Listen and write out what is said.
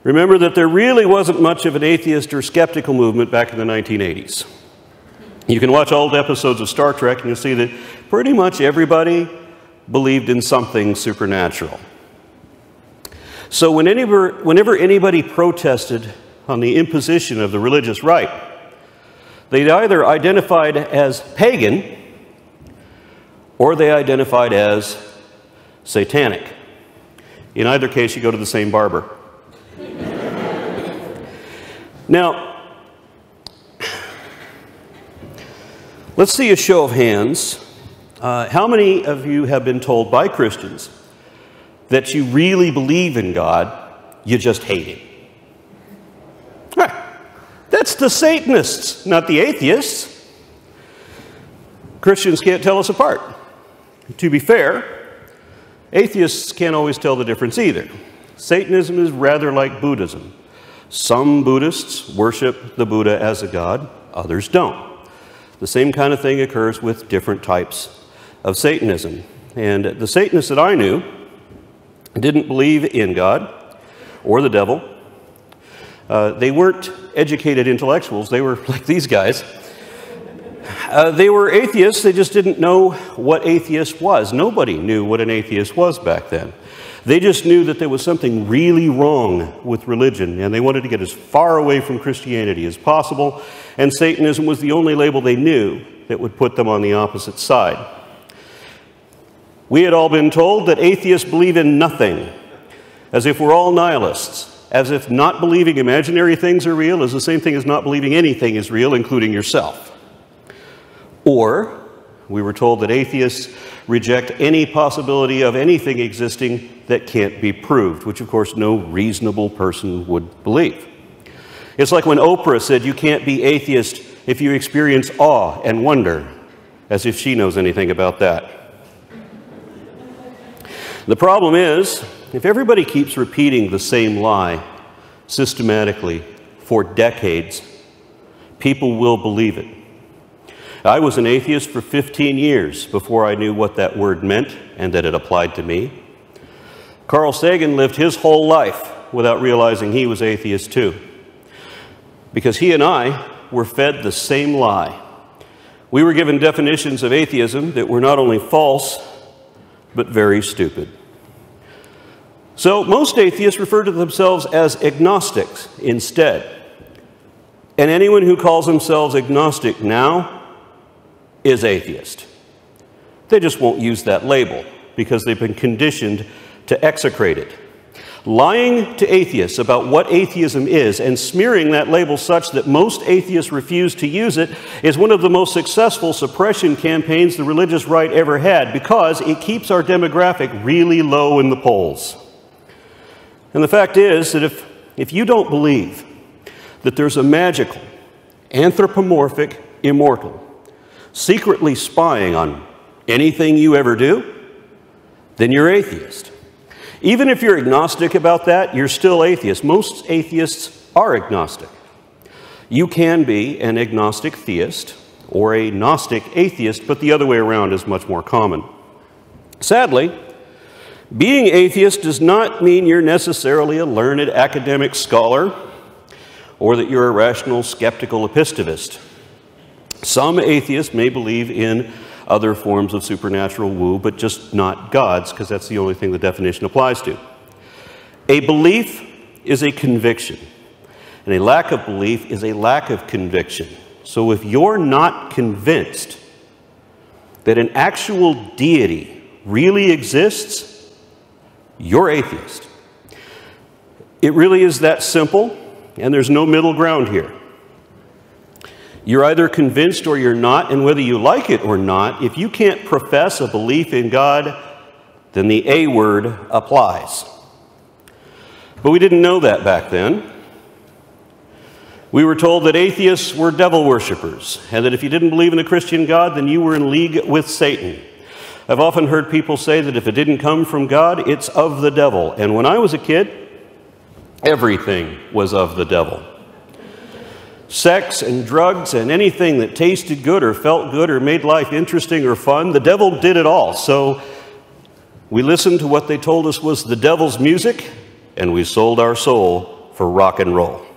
Remember that there really wasn't much of an atheist or skeptical movement back in the 1980s. You can watch old episodes of Star Trek and you'll see that pretty much everybody believed in something supernatural. So whenever anybody protested on the imposition of the religious right, they either identified as pagan or they identified as satanic. In either case, you go to the same barber. Now, let's see a show of hands. How many of you have been told by Christians that you really believe in God, you just hate Him? That's the Satanists, not the atheists. Christians can't tell us apart. To be fair, atheists can't always tell the difference either. Satanism is rather like Buddhism. Some Buddhists worship the Buddha as a god, others don't. The same kind of thing occurs with different types of Satanism. And the Satanists that I knew didn't believe in God or the devil. They weren't educated intellectuals. They were like these guys. They were atheists. They just didn't know what atheist was. Nobody knew what an atheist was back then. They just knew that there was something really wrong with religion, and they wanted to get as far away from Christianity as possible, and Satanism was the only label they knew that would put them on the opposite side. We had all been told that atheists believe in nothing, as if we're all nihilists, as if not believing imaginary things are real is the same thing as not believing anything is real, including yourself. Or we were told that atheists reject any possibility of anything existing that can't be proved, which of course no reasonable person would believe. It's like when Oprah said you can't be atheist if you experience awe and wonder, as if she knows anything about that. The problem is, if everybody keeps repeating the same lie systematically for decades, people will believe it. I was an atheist for 15 years before I knew what that word meant and that it applied to me. Carl Sagan lived his whole life without realizing he was atheist too, because he and I were fed the same lie. We were given definitions of atheism that were not only false, but very stupid. So most atheists refer to themselves as agnostics instead. And anyone who calls themselves agnostic now is atheist. They just won't use that label because they've been conditioned to execrate it. Lying to atheists about what atheism is and smearing that label such that most atheists refuse to use it is one of the most successful suppression campaigns the religious right ever had, because it keeps our demographic really low in the polls. And the fact is that if you don't believe that there's a magical, anthropomorphic immortal secretly spying on anything you ever do, then you're atheist. Even if you're agnostic about that, you're still atheist. Most atheists are agnostic. You can be an agnostic theist or a Gnostic atheist, but the other way around is much more common. Sadly, being atheist does not mean you're necessarily a learned academic scholar or that you're a rational, skeptical epistemist. Some atheists may believe in other forms of supernatural woo, but just not God's, because that's the only thing the definition applies to. A belief is a conviction, and a lack of belief is a lack of conviction. So if you're not convinced that an actual deity really exists, you're atheist. It really is that simple, and there's no middle ground here. You're either convinced or you're not, and whether you like it or not, if you can't profess a belief in God, then the A word applies. But we didn't know that back then. We were told that atheists were devil worshippers, and that if you didn't believe in a Christian God, then you were in league with Satan. I've often heard people say that if it didn't come from God, it's of the devil. And when I was a kid, everything was of the devil. Sex and drugs and anything that tasted good or felt good or made life interesting or fun, the devil did it all. So we listened to what they told us was the devil's music, and we sold our soul for rock and roll.